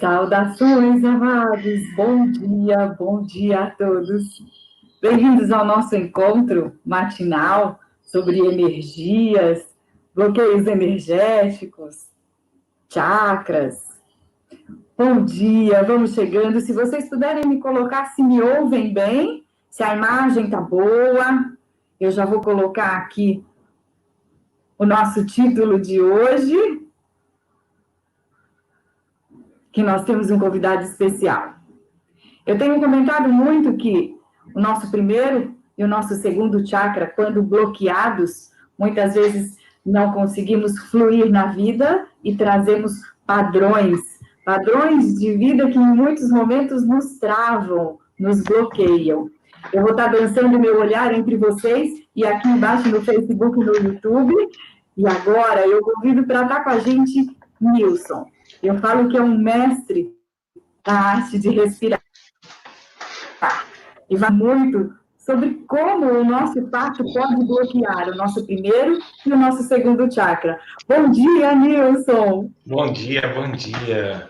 Saudações, amados! Bom dia a todos. Bem-vindos ao nosso encontro matinal sobre energias, bloqueios energéticos, chakras. Bom dia, vamos chegando. Se vocês puderem me colocar se me ouvem bem, se a imagem está boa, eu já vou colocar aqui o nosso título de hoje, que nós temos um convidado especial. Eu tenho comentado muito que o nosso primeiro e o nosso segundo chakra, quando bloqueados, muitas vezes não conseguimos fluir na vida e trazemos padrões de vida que em muitos momentos nos travam, nos bloqueiam. Eu vou estar dançando meu olhar entre vocês e aqui embaixo no Facebook e no YouTube. E agora eu convido para estar com a gente Nilson. Eu falo que é um mestre da arte de respirar. E vai muito sobre como o nosso parto pode bloquear o nosso primeiro e o nosso segundo chakra. Bom dia, Nilson! Bom dia, bom dia!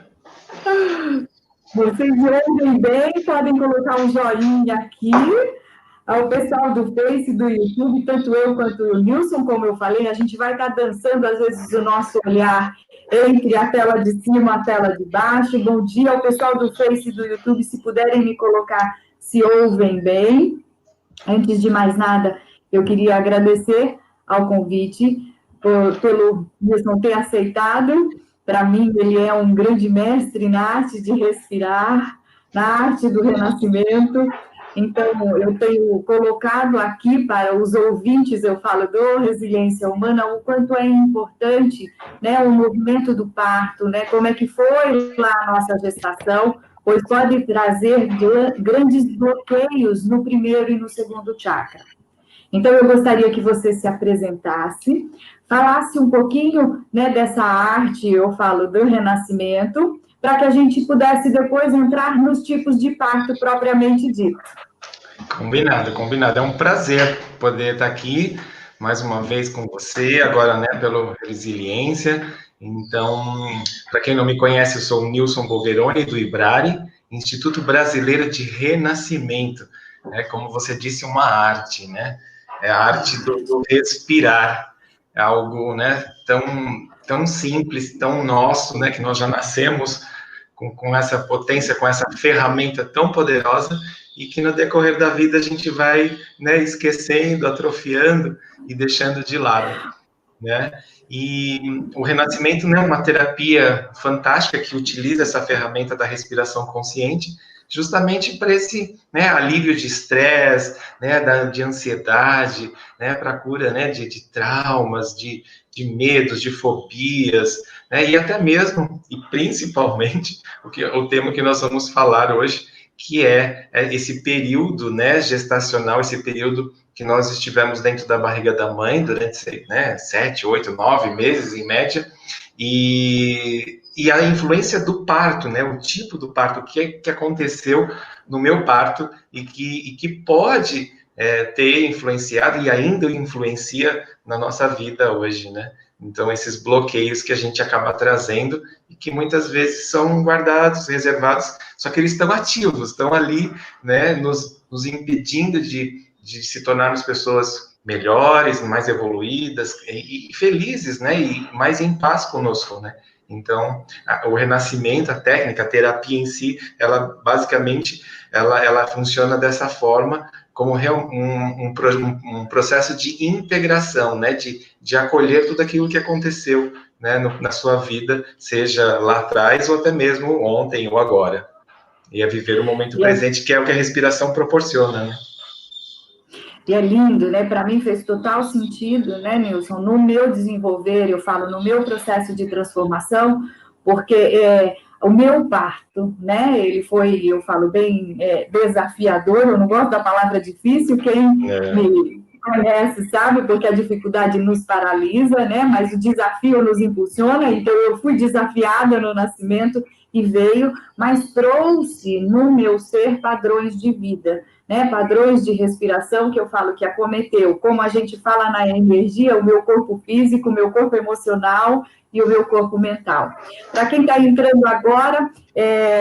Vocês me ouvem bem? Podem colocar um joinha aqui. Ao pessoal do Face, do YouTube, tanto eu quanto o Nilson, como eu falei, a gente vai estar dançando, às vezes, o nosso olhar entre a tela de cima e a tela de baixo. Bom dia ao pessoal do Face e do YouTube, se puderem me colocar se ouvem bem. Antes de mais nada, eu queria agradecer ao convite pelo Nilson ter aceitado. Para mim, ele é um grande mestre na arte de respirar, na arte do renascimento. Então, eu tenho colocado aqui para os ouvintes, eu falo do Resiliência Humana, o quanto é importante, né, o movimento do parto, né, como é que foi lá a nossa gestação, pois pode trazer grandes bloqueios no primeiro e no segundo chakra. Então, eu gostaria que você se apresentasse, falasse um pouquinho, né, dessa arte, eu falo, do renascimento, para que a gente pudesse depois entrar nos tipos de parto propriamente dito. Combinado. É um prazer poder estar aqui mais uma vez com você, agora, né, pelo Resiliência. Então, para quem não me conhece, eu sou o Nilson Bolveroni, do IBRARE, Instituto Brasileiro de Renascimento. É, como você disse, uma arte, né? É a arte do respirar. É algo, né, tão simples, tão nosso, né, que nós já nascemos com essa potência, com essa ferramenta tão poderosa, e que no decorrer da vida a gente vai, né, esquecendo, atrofiando e deixando de lado, né? E o Renascimento, né, é uma terapia fantástica que utiliza essa ferramenta da respiração consciente justamente para esse, né, alívio de estresse, né, de ansiedade, né, para a cura, né, de traumas, de medos, de fobias, né, e até mesmo, e principalmente, o tema que nós vamos falar hoje, que é esse período, né, gestacional, esse período que nós estivemos dentro da barriga da mãe durante, né, 7, 8, 9 meses, em média, e a influência do parto, né, o tipo do parto, o que aconteceu no meu parto e que pode ter influenciado e ainda influencia na nossa vida hoje, né? Então, esses bloqueios que a gente acaba trazendo e que muitas vezes são guardados, reservados, só que eles estão ativos, estão ali, né, nos impedindo de se tornarmos pessoas melhores, mais evoluídas e felizes, né, e mais em paz conosco, né? Então, o renascimento, a técnica, a terapia em si, ela basicamente, ela funciona dessa forma, como um processo de integração, né, de acolher tudo aquilo que aconteceu, né, na sua vida, seja lá atrás ou até mesmo ontem ou agora. E é viver o momento presente, que é o que a respiração proporciona, né? E é lindo, né? Para mim fez total sentido, né, Nilson? No meu desenvolver, eu falo, no meu processo de transformação, porque o meu parto, né? Ele foi, eu falo, bem desafiador. Eu não gosto da palavra difícil. Quem me conhece sabe, porque a dificuldade nos paralisa, né? Mas o desafio nos impulsiona. Então, eu fui desafiada no nascimento e veio, mas trouxe no meu ser padrões de vida. né, padrões de respiração, que eu falo que acometeu, como a gente fala na energia, o meu corpo físico, o meu corpo emocional e o meu corpo mental. Para quem está entrando agora,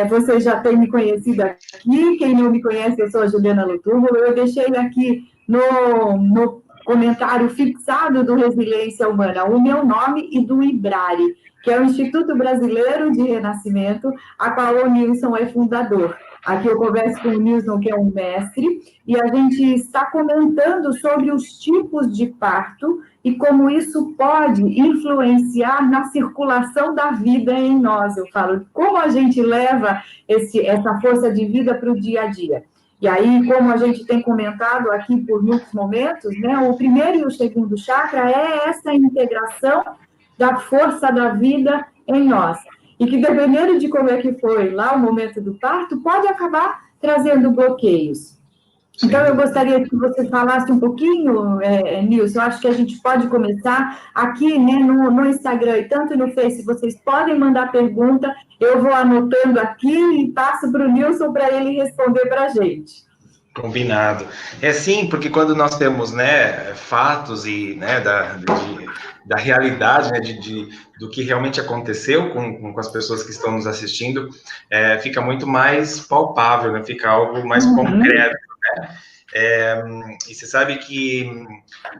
você já tem me conhecido aqui, quem não me conhece, eu sou a Juliana Lutúmulo, eu deixei aqui no comentário fixado do Resiliência Humana o meu nome e do IBRARE, que é o Instituto Brasileiro de Renascimento, a qual o Nilson é fundador. Aqui eu converso com o Nilson, que é um mestre, e a gente está comentando sobre os tipos de parto e como isso pode influenciar na circulação da vida em nós. Eu falo, como a gente leva essa força de vida para o dia a dia. E aí, como a gente tem comentado aqui por muitos momentos, né, o primeiro e o segundo chakra é essa integração da força da vida em nós. E que, dependendo de como é que foi lá o momento do parto, pode acabar trazendo bloqueios. Sim. Então, eu gostaria que você falasse um pouquinho, Nilson, eu acho que a gente pode começar aqui, né, no Instagram e tanto no Face, vocês podem mandar pergunta, eu vou anotando aqui e passo para o Nilson para ele responder para a gente. Combinado. Sim, porque quando nós temos, né, fatos e, né, da realidade, né, do que realmente aconteceu com as pessoas que estão nos assistindo, fica muito mais palpável, né, fica algo mais concreto, né? E você sabe que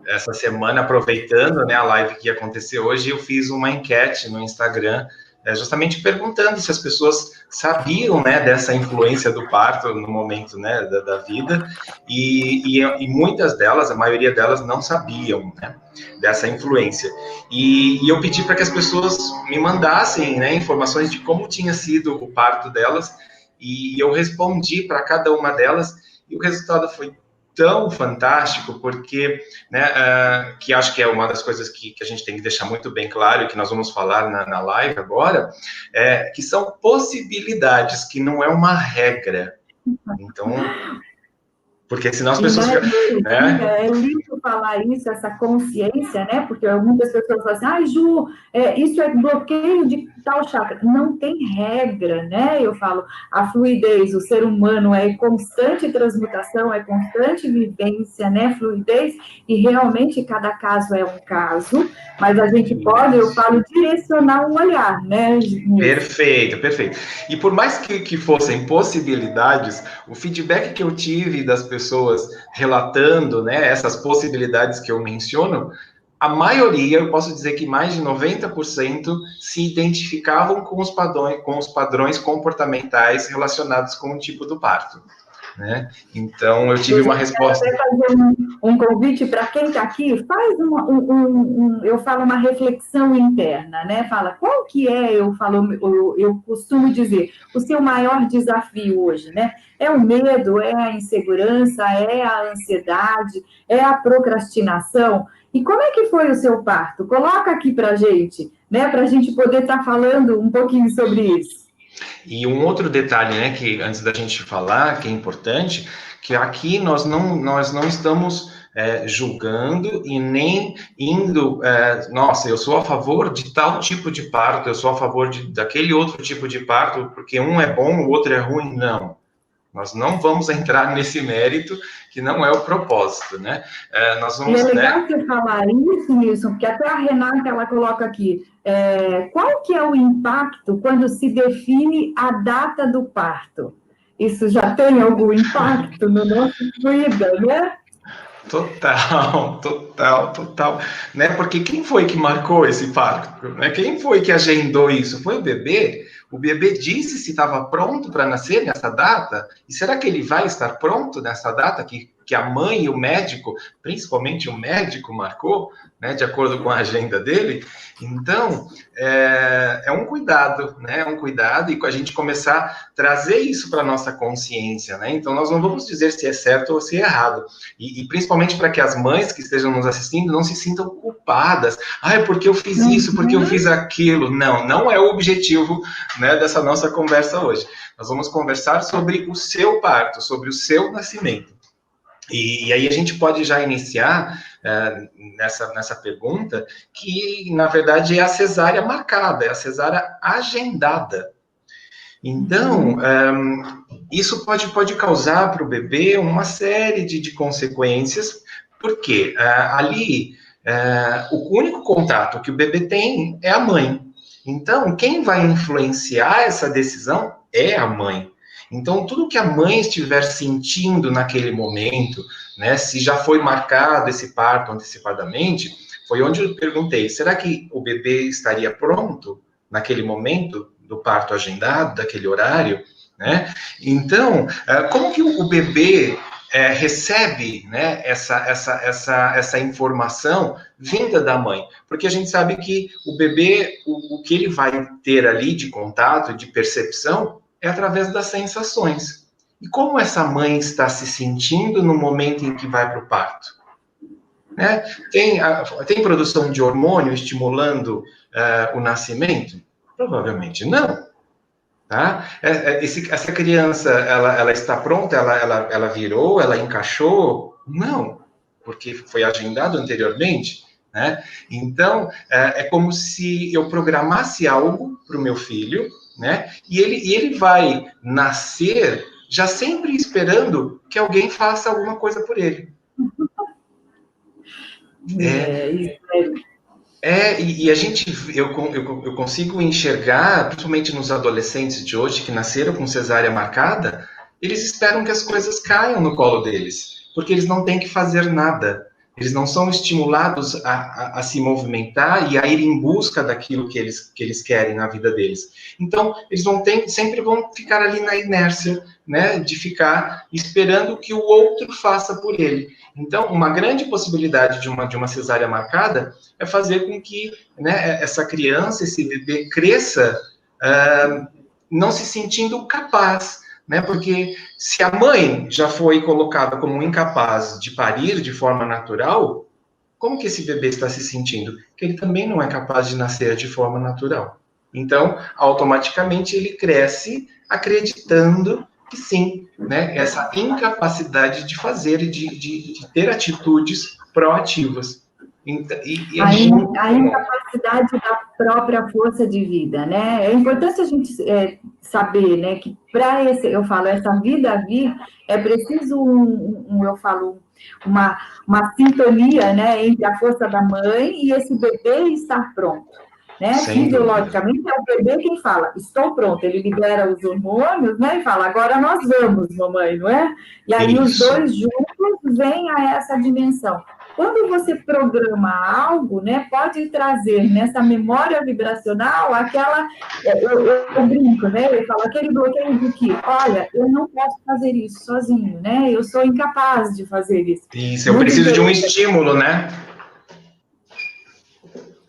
essa semana, aproveitando, né, a live que ia acontecer hoje, eu fiz uma enquete no Instagram, justamente perguntando se as pessoas sabiam, né, dessa influência do parto no momento, né, da vida, e muitas delas, a maioria delas, não sabiam, né, dessa influência. E eu pedi para que as pessoas me mandassem, né, informações de como tinha sido o parto delas, e eu respondi para cada uma delas, e o resultado foi tão fantástico, porque, né, que acho que é uma das coisas que a gente tem que deixar muito bem claro, e que nós vamos falar na live agora, que são possibilidades, que não é uma regra. Então, porque senão as pessoas... É lindo falar isso, essa consciência, né? Porque muitas pessoas falam assim, ai, Ju, isso é bloqueio de tal chakra. Não tem regra, né? Eu falo, a fluidez, o ser humano é constante transmutação, é constante vivência, né? Fluidez, e realmente cada caso é um caso, mas a gente pode, eu falo, direcionar um olhar, né? Perfeito, perfeito. E por mais que fossem possibilidades, o feedback que eu tive das pessoas relatando, né, essas possibilidades que eu menciono, a maioria, eu posso dizer que mais de 90% se identificavam com os padrões comportamentais relacionados com o tipo do parto. Né? Então, eu tive uma resposta. Eu quero fazer um convite para quem está aqui, faz eu falo uma reflexão interna, né? Fala, qual que é, eu costumo dizer, o seu maior desafio hoje, né? É o medo, é a insegurança, é a ansiedade, é a procrastinação. E como é que foi o seu parto? Coloca aqui para a gente, né? Para a gente poder estar falando um pouquinho sobre isso. E um outro detalhe, né, que antes da gente falar, que é importante, que aqui nós não estamos julgando e nem indo, nossa, eu sou a favor de tal tipo de parto, eu sou a favor daquele outro tipo de parto, porque um é bom, o outro é ruim, não. Nós não vamos entrar nesse mérito, que não é o propósito, né? Nós vamos, e é legal você falar isso, Nilson, porque até a Renata, ela coloca aqui, qual que é o impacto quando se define a data do parto? Isso já tem algum impacto no nosso vida, né? Total, né? Porque quem foi que marcou esse parto? Né? Quem foi que agendou isso? Foi o bebê? O bebê disse se estava pronto para nascer nessa data? E será que ele vai estar pronto nessa data que a mãe e o médico, principalmente o médico, marcou, né? De acordo com a agenda dele? Então, é um cuidado, né? É um cuidado e a gente começar a trazer isso para a nossa consciência, né? Então, nós não vamos dizer se é certo ou se é errado. E principalmente para que as mães que estejam nos assistindo não se sintam culpadas. Ah, porque eu fiz isso, porque eu fiz aquilo. Não é o objetivo, né, dessa nossa conversa hoje. Nós vamos conversar sobre o seu parto, sobre o seu nascimento. E aí a gente pode já iniciar nessa pergunta, que na verdade é a cesárea marcada, é a cesárea agendada. Então, isso pode causar para o bebê uma série de consequências, porque ali o único contato que o bebê tem é a mãe. Então, quem vai influenciar essa decisão é a mãe. Então, tudo que a mãe estiver sentindo naquele momento, né, se já foi marcado esse parto antecipadamente, foi onde eu perguntei: será que o bebê estaria pronto naquele momento do parto agendado, daquele horário? Né? Então, como que o bebê recebe, né, essa informação vinda da mãe? Porque a gente sabe que o bebê, o que ele vai ter ali de contato, de percepção, é através das sensações. E como essa mãe está se sentindo no momento em que vai para o parto? Né? Tem produção de hormônio estimulando o nascimento? Provavelmente não. Tá? Essa criança, ela está pronta? Ela virou? Ela encaixou? Não, porque foi agendado anteriormente. Né? Então, é como se eu programasse algo para o meu filho, né? E ele vai nascer já sempre esperando que alguém faça alguma coisa por ele. E a gente, eu consigo enxergar, principalmente nos adolescentes de hoje que nasceram com cesárea marcada, eles esperam que as coisas caiam no colo deles, porque eles não têm que fazer nada. Eles não são estimulados a se movimentar e a ir em busca daquilo que eles querem na vida deles. Então, eles sempre vão ficar ali na inércia, né, de ficar esperando que o outro faça por ele. Então, uma grande possibilidade de uma cesárea marcada é fazer com que, né, essa criança, esse bebê cresça não se sentindo capaz, né? Porque se a mãe já foi colocada como incapaz de parir de forma natural, como que esse bebê está se sentindo? Que ele também não é capaz de nascer de forma natural. Então, automaticamente ele cresce acreditando que sim, né? Essa incapacidade de fazer e de ter atitudes proativas. A incapacidade da própria força de vida, né? É importante a gente saber, né, que para essa vida vir, é preciso uma sintonia, né, entre a força da mãe e esse bebê estar pronto. Né? Fisiologicamente, é o bebê quem fala, estou pronto, ele libera os hormônios, né, e fala, agora nós vamos, mamãe, não é? E aí os dois juntos vêm a essa dimensão. Quando você programa algo, né, pode trazer nessa memória vibracional aquela, eu brinco, né, eu falo, aquele bloqueio de que, olha, eu não posso fazer isso sozinho, né, eu sou incapaz de fazer isso. Isso, eu preciso de um estímulo, né?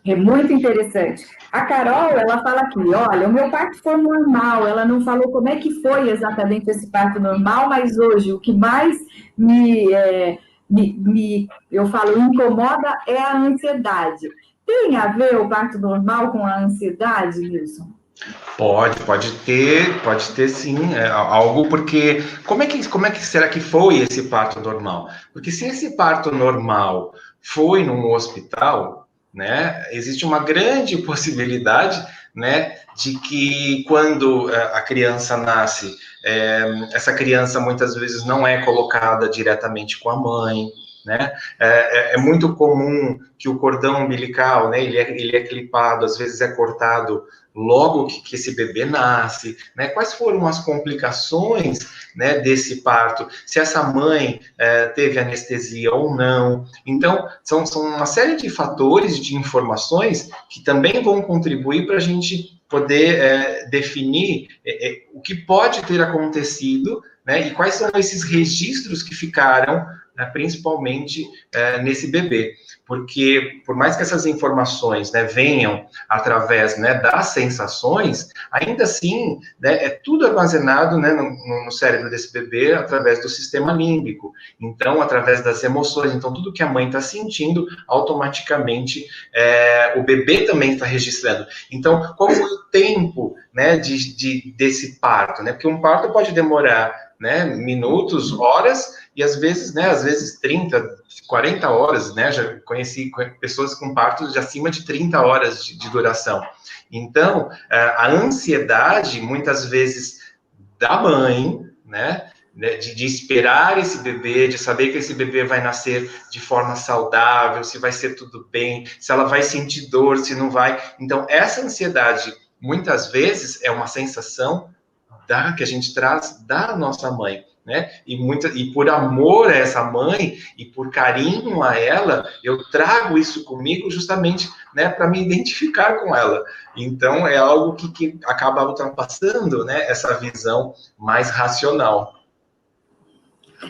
É muito interessante. A Carol, ela fala aqui, olha, o meu parto foi normal, ela não falou como é que foi exatamente esse parto normal, mas hoje o que mais eu falo, incomoda é a ansiedade. Tem a ver o parto normal com a ansiedade, Nilson? Pode ter sim, algo, porque como é que será que foi esse parto normal? Porque se esse parto normal foi num hospital, né, existe uma grande possibilidade, né, de que quando a criança nasce, essa criança muitas vezes não é colocada diretamente com a mãe, né? É muito comum que o cordão umbilical, né, ele é clipado, às vezes é cortado logo que esse bebê nasce, né? Quais foram as complicações, né, desse parto? Se essa mãe teve anestesia ou não? Então, são uma série de fatores, de informações que também vão contribuir para a gente poder definir o que pode ter acontecido, né, e quais são esses registros que ficaram, né, principalmente nesse bebê. Porque, por mais que essas informações, né, venham através, né, das sensações, ainda assim, né, é tudo armazenado, né, no cérebro desse bebê através do sistema límbico. Então, através das emoções. Então, tudo que a mãe está sentindo, automaticamente, o bebê também está registrando. Então, qual foi o tempo, né, desse parto? Né? Porque um parto pode demorar né, minutos, horas, e às vezes 30, 40 horas, né, já conheci pessoas com partos de acima de 30 horas de duração. Então, a ansiedade, muitas vezes, da mãe, né, de esperar esse bebê, de saber que esse bebê vai nascer de forma saudável, se vai ser tudo bem, se ela vai sentir dor, se não vai. Então, essa ansiedade, muitas vezes, é uma sensação que a gente traz da nossa mãe, né? E por amor a essa mãe e por carinho a ela, eu trago isso comigo justamente, né, para me identificar com ela. Então, é algo que acaba ultrapassando, né, essa visão mais racional.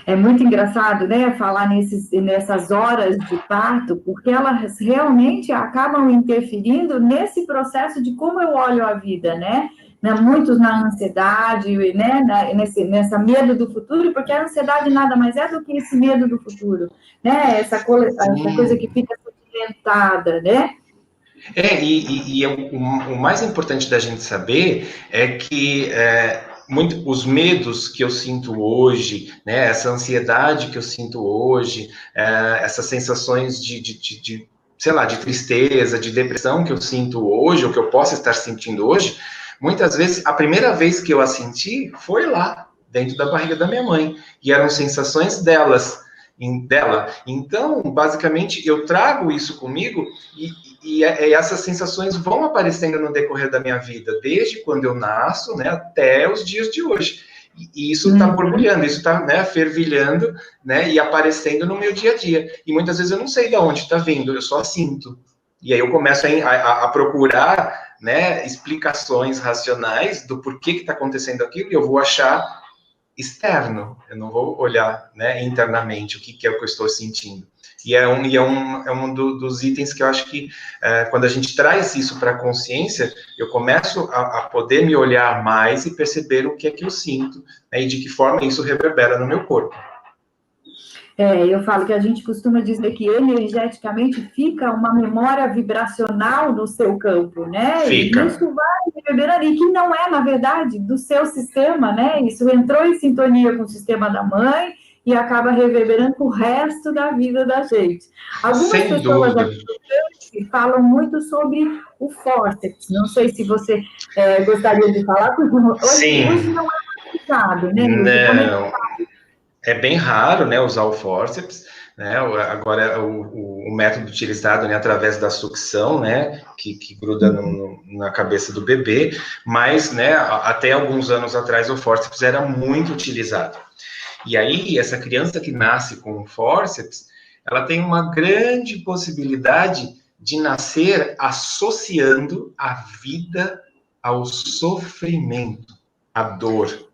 É muito engraçado, né, falar nessas horas de parto, porque elas realmente acabam interferindo nesse processo de como eu olho a vida, né? Muitos na ansiedade, né, nessa medo do futuro, porque a ansiedade nada mais é do que esse medo do futuro, né? Essa coisa que fica sedimentada, né? O mais importante da gente saber é que os medos que eu sinto hoje, né, essa ansiedade que eu sinto hoje, essas sensações sei lá, de tristeza, de depressão que eu sinto hoje, ou que eu possa estar sentindo hoje, muitas vezes, a primeira vez que eu a senti foi lá, dentro da barriga da minha mãe, e eram sensações dela. Então, basicamente, eu trago isso comigo e essas sensações vão aparecendo no decorrer da minha vida, desde quando eu nasço, né, até os dias de hoje. E isso está borbulhando, isso está, né, fervilhando, né, e aparecendo no meu dia a dia. E muitas vezes eu não sei de onde está vindo, eu só sinto. E aí eu começo a procurar, né, explicações racionais do porquê que está acontecendo aquilo, e eu vou achar externo, eu não vou olhar, né, internamente o que é o que eu estou sentindo. E é um dos itens que eu acho que, quando a gente traz isso para a consciência, eu começo a poder me olhar mais e perceber o que é que eu sinto, né, e de que forma isso reverbera no meu corpo. Eu falo que a gente costuma dizer que energeticamente fica uma memória vibracional no seu campo, né? Fica. E isso vai reverberando, e que não é, na verdade, do seu sistema, né? Isso entrou em sintonia com o sistema da mãe e acaba reverberando o resto da vida da gente. Algumas pessoas aqui falam muito sobre o fórceps. Não sei se você gostaria de falar, porque hoje não é utilizado, né? Não. É bem raro, né, usar o fórceps, né, agora o método utilizado, né, através da sucção, né, que gruda na cabeça do bebê, mas, né, até alguns anos atrás o fórceps era muito utilizado. E aí, essa criança que nasce com o fórceps, ela tem uma grande possibilidade de nascer associando a vida ao sofrimento, à dor.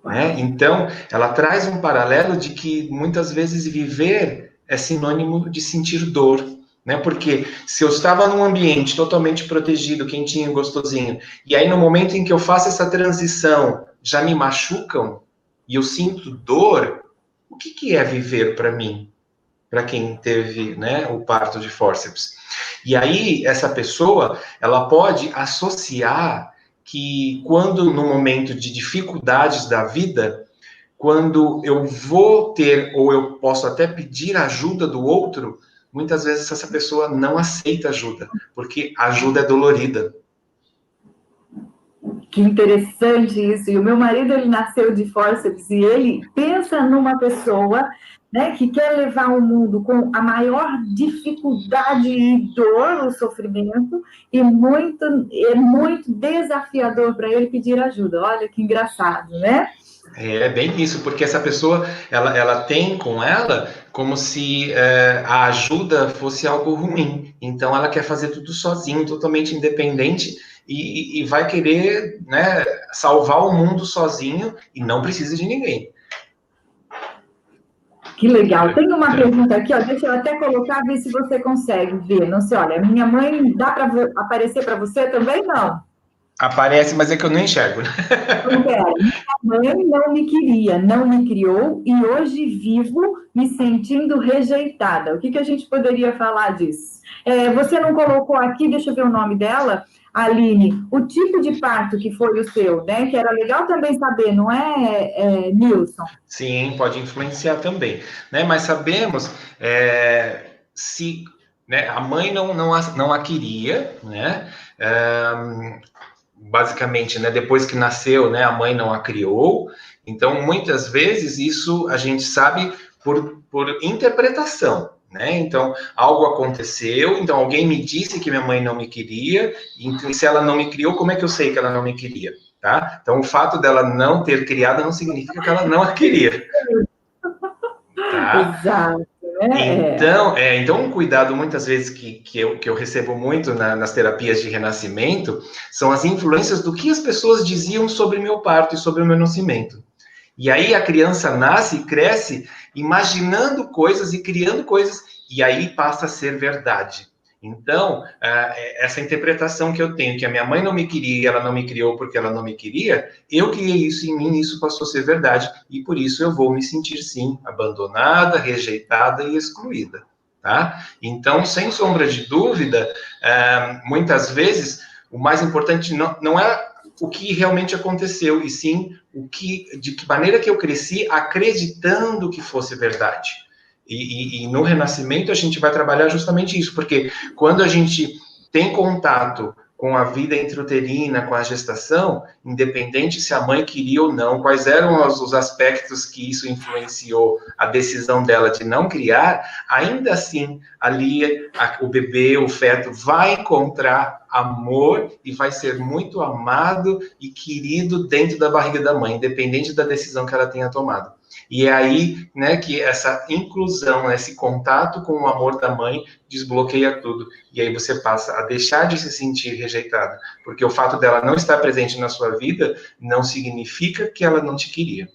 Né? Então, ela traz um paralelo de que muitas vezes viver é sinônimo de sentir dor, né? Porque se eu estava num ambiente totalmente protegido, quentinho, gostosinho, e aí no momento em que eu faço essa transição, já me machucam e eu sinto dor, o que é viver para mim? Para quem teve, né, o parto de fórceps. E aí, essa pessoa, ela pode associar que quando no momento de dificuldades da vida, quando eu vou ter, ou eu posso até pedir ajuda do outro, muitas vezes essa pessoa não aceita ajuda, porque a ajuda é dolorida. Que interessante isso. E o meu marido, ele nasceu de fórceps e ele pensa numa pessoa, né, que quer levar o mundo com a maior dificuldade e dor, o sofrimento, e é muito desafiador para ele pedir ajuda. Olha que engraçado, né? É bem isso, porque essa pessoa, ela tem com ela como se a ajuda fosse algo ruim. Então, ela quer fazer tudo sozinho, totalmente independente, e vai querer, né, salvar o mundo sozinho e não precisa de ninguém. Que legal. Tem uma pergunta aqui, ó, deixa eu até colocar, ver se você consegue ver. Não sei, olha, minha mãe, dá para aparecer para você também? Não. Aparece, mas é que eu não enxergo. Não quero. Minha mãe não me queria, não me criou, e hoje vivo me sentindo rejeitada. O que a gente poderia falar disso? Você não colocou aqui, deixa eu ver o nome dela, Aline, o tipo de parto que foi o seu, né? Que era legal também saber, não é, Nilson? Sim, pode influenciar também, né? Mas sabemos se, né, a mãe não a queria, né? Basicamente, né, depois que nasceu, né, a mãe não a criou. Então, muitas vezes, isso a gente sabe por interpretação, né? Então, algo aconteceu, então alguém me disse que minha mãe não me queria, e se ela não me criou, como é que eu sei que ela não me queria? Tá? Então, o fato dela não ter criado não significa que ela não a queria, tá? Exato, né? Então um cuidado muitas vezes que eu recebo muito nas terapias de renascimento são as influências do que as pessoas diziam sobre meu parto e sobre o meu nascimento. E aí a criança nasce e cresce imaginando coisas e criando coisas, e aí passa a ser verdade. Então, essa interpretação que eu tenho, que a minha mãe não me queria, ela não me criou porque ela não me queria, eu criei isso em mim e isso passou a ser verdade. E por isso eu vou me sentir, sim, abandonada, rejeitada e excluída. Tá? Então, sem sombra de dúvida, muitas vezes, o mais importante não é o que realmente aconteceu, e sim de que maneira que eu cresci acreditando que fosse verdade. E no Renascimento a gente vai trabalhar justamente isso, porque quando a gente tem contato com a vida intrauterina, com a gestação, independente se a mãe queria ou não, quais eram os aspectos que isso influenciou a decisão dela de não criar, ainda assim, ali o bebê, o feto, vai encontrar amor e vai ser muito amado e querido dentro da barriga da mãe, independente da decisão que ela tenha tomado. E é aí, né, que essa inclusão, esse contato com o amor da mãe desbloqueia tudo. E aí você passa a deixar de se sentir rejeitada, porque o fato dela não estar presente na sua vida não significa que ela não te queria.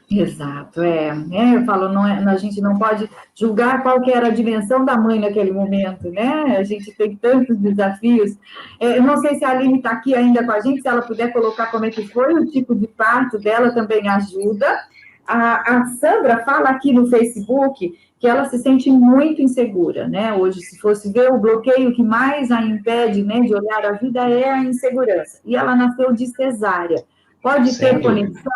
Exato, eu falo, a gente não pode julgar qual que era a dimensão da mãe naquele momento, né? A gente tem tantos desafios. Eu não sei se a Aline está aqui ainda com a gente, se ela puder colocar como é que foi o tipo de parto dela também ajuda. A Sandra fala aqui no Facebook que ela se sente muito insegura, né? Hoje, se fosse ver, o bloqueio que mais a impede, né, de olhar a vida é a insegurança. E ela nasceu de cesárea. Pode ter Sem dúvida. conexão,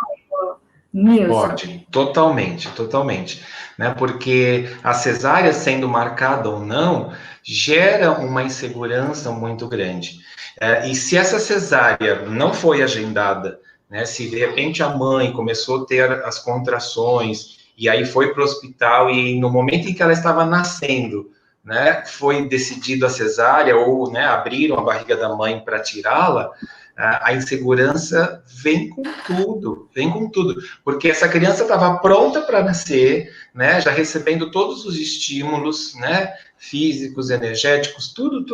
Nilson? Pode, totalmente, totalmente, né? Porque a cesárea sendo marcada ou não gera uma insegurança muito grande. E se essa cesárea não foi agendada, né? Se de repente a mãe começou a ter as contrações e aí foi para o hospital e no momento em que ela estava nascendo, né? Foi decidido a cesárea ou, né? Abriram a barriga da mãe para tirá-la. A insegurança vem com tudo, porque essa criança estava pronta para nascer, né, já recebendo todos os estímulos, né, físicos, energéticos, tudo,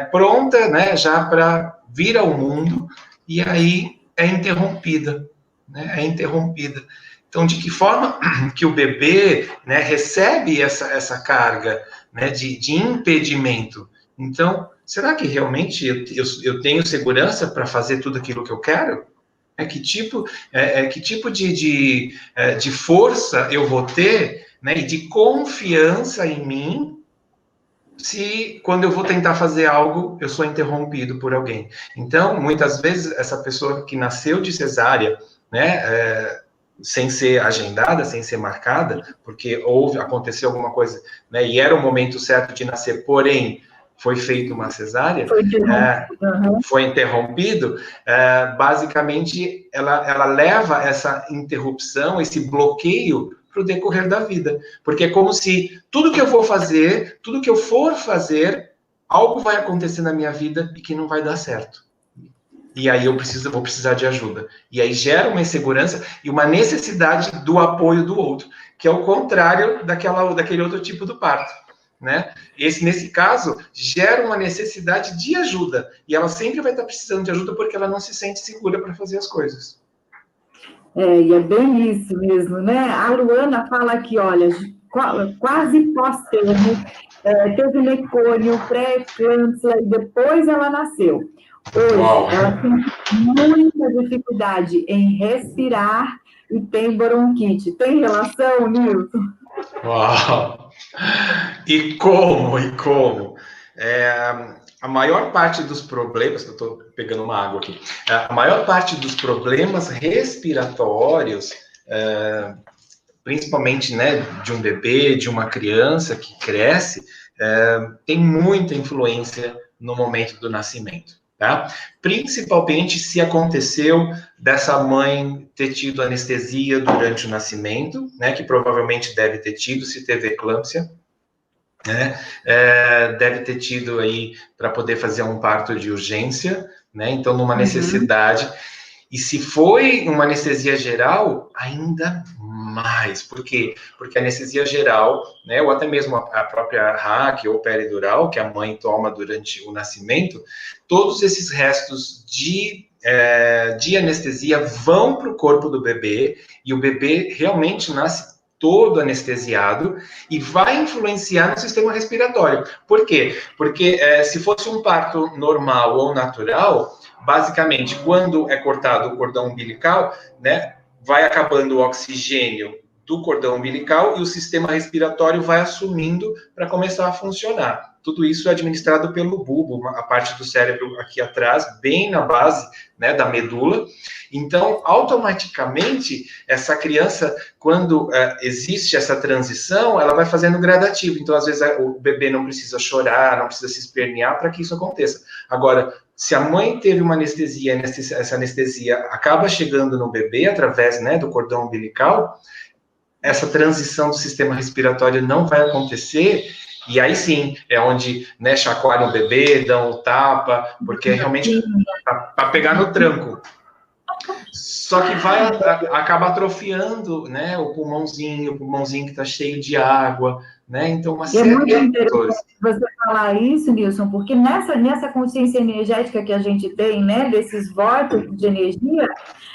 pronta, né, já para vir ao mundo, e aí é interrompida, né, é interrompida. Então, de que forma que o bebê, né, recebe essa carga, né, de impedimento? Então, será que realmente eu tenho segurança para fazer tudo aquilo que eu quero? Que tipo de força eu vou ter, né, e de confiança em mim se quando eu vou tentar fazer algo, eu sou interrompido por alguém? Então, muitas vezes, essa pessoa que nasceu de cesárea, né, sem ser agendada, sem ser marcada, porque aconteceu alguma coisa, né, e era o momento certo de nascer, porém, foi feita uma cesárea, foi interrompido, basicamente, ela leva essa interrupção, esse bloqueio para o decorrer da vida. Porque é como se tudo que eu vou fazer, tudo que eu for fazer, algo vai acontecer na minha vida e que não vai dar certo. E aí vou precisar de ajuda. E aí gera uma insegurança e uma necessidade do apoio do outro, que é o contrário daquele outro tipo do parto. Né? Nesse caso, gera uma necessidade de ajuda. E ela sempre vai estar precisando de ajuda porque ela não se sente segura para fazer as coisas. E é bem isso mesmo, né? A Luana fala aqui, olha, quase pós-termo, teve mecônio, pré-eclâmpsia e depois ela nasceu. Hoje, ela tem muita dificuldade em respirar e tem bronquite. Tem relação, Nilson? Uau! E como? a maior parte dos problemas, eu estou pegando uma água aqui, a maior parte dos problemas respiratórios, principalmente, né, de um bebê, de uma criança que cresce, tem muita influência no momento do nascimento, tá? Principalmente se aconteceu dessa mãe ter tido anestesia durante o nascimento, né, que provavelmente deve ter tido, se teve eclâmpsia, né, deve ter tido aí para poder fazer um parto de urgência, né, então numa necessidade. E se foi uma anestesia geral, ainda mais. Por quê? Porque a anestesia geral, né, ou até mesmo a própria RAC ou peridural, que a mãe toma durante o nascimento, todos esses restos de anestesia vão para o corpo do bebê, e o bebê realmente nasce todo anestesiado e vai influenciar no sistema respiratório. Por quê? Porque se fosse um parto normal ou natural, basicamente, quando é cortado o cordão umbilical, né, vai acabando o oxigênio do cordão umbilical e o sistema respiratório vai assumindo para começar a funcionar. Tudo isso é administrado pelo bulbo, a parte do cérebro aqui atrás, bem na base, né, da medula. Então, automaticamente, essa criança, quando existe essa transição, ela vai fazendo gradativo. Então, às vezes, o bebê não precisa chorar, não precisa se espernear para que isso aconteça. Agora, se a mãe teve uma anestesia, essa anestesia acaba chegando no bebê através, né, do cordão umbilical, essa transição do sistema respiratório não vai acontecer, e aí sim, é onde, né, chacoalham o bebê, dão o tapa, porque é realmente para pegar no tranco. Só que vai acaba atrofiando, né, o pulmãozinho que está cheio de água, né? Então, uma série de fatores. Você falar isso, Nilson, porque nessa consciência energética que a gente tem, né, desses vórtices de energia,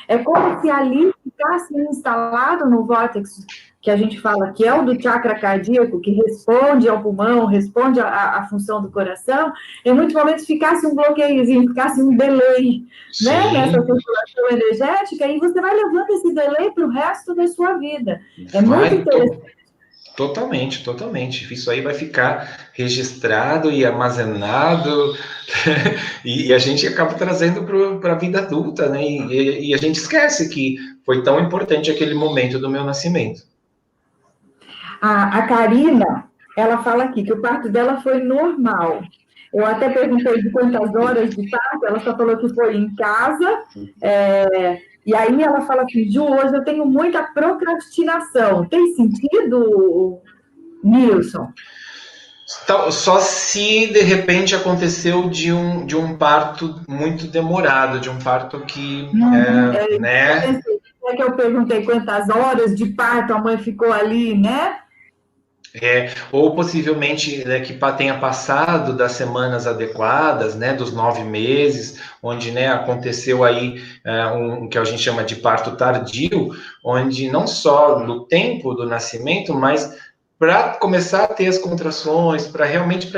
é como se ali ficasse instalado no vórtice que a gente fala que é o do chakra cardíaco, que responde ao pulmão, responde à função do coração, em muitos momentos ficasse um bloqueiozinho, ficasse um delay, né, nessa circulação energética, e você vai levando esse delay para o resto da sua vida. É muito interessante. Totalmente, totalmente. Isso aí vai ficar registrado e armazenado, e a gente acaba trazendo para a vida adulta, né? E a gente esquece que foi tão importante aquele momento do meu nascimento. A Karina, ela fala aqui que o parto dela foi normal. Eu até perguntei de quantas horas de parto, ela só falou que foi em casa. E aí ela fala assim, Ju, hoje eu tenho muita procrastinação. Tem sentido, Nilson? Só se de repente aconteceu de um parto muito demorado, de um parto que, né? É que eu perguntei quantas horas de parto a mãe ficou ali, né? Ou possivelmente, né, que tenha passado das semanas adequadas, né, dos 9 meses, onde, né, aconteceu aí um que a gente chama de parto tardio, onde não só no tempo do nascimento, mas para começar a ter as contrações, para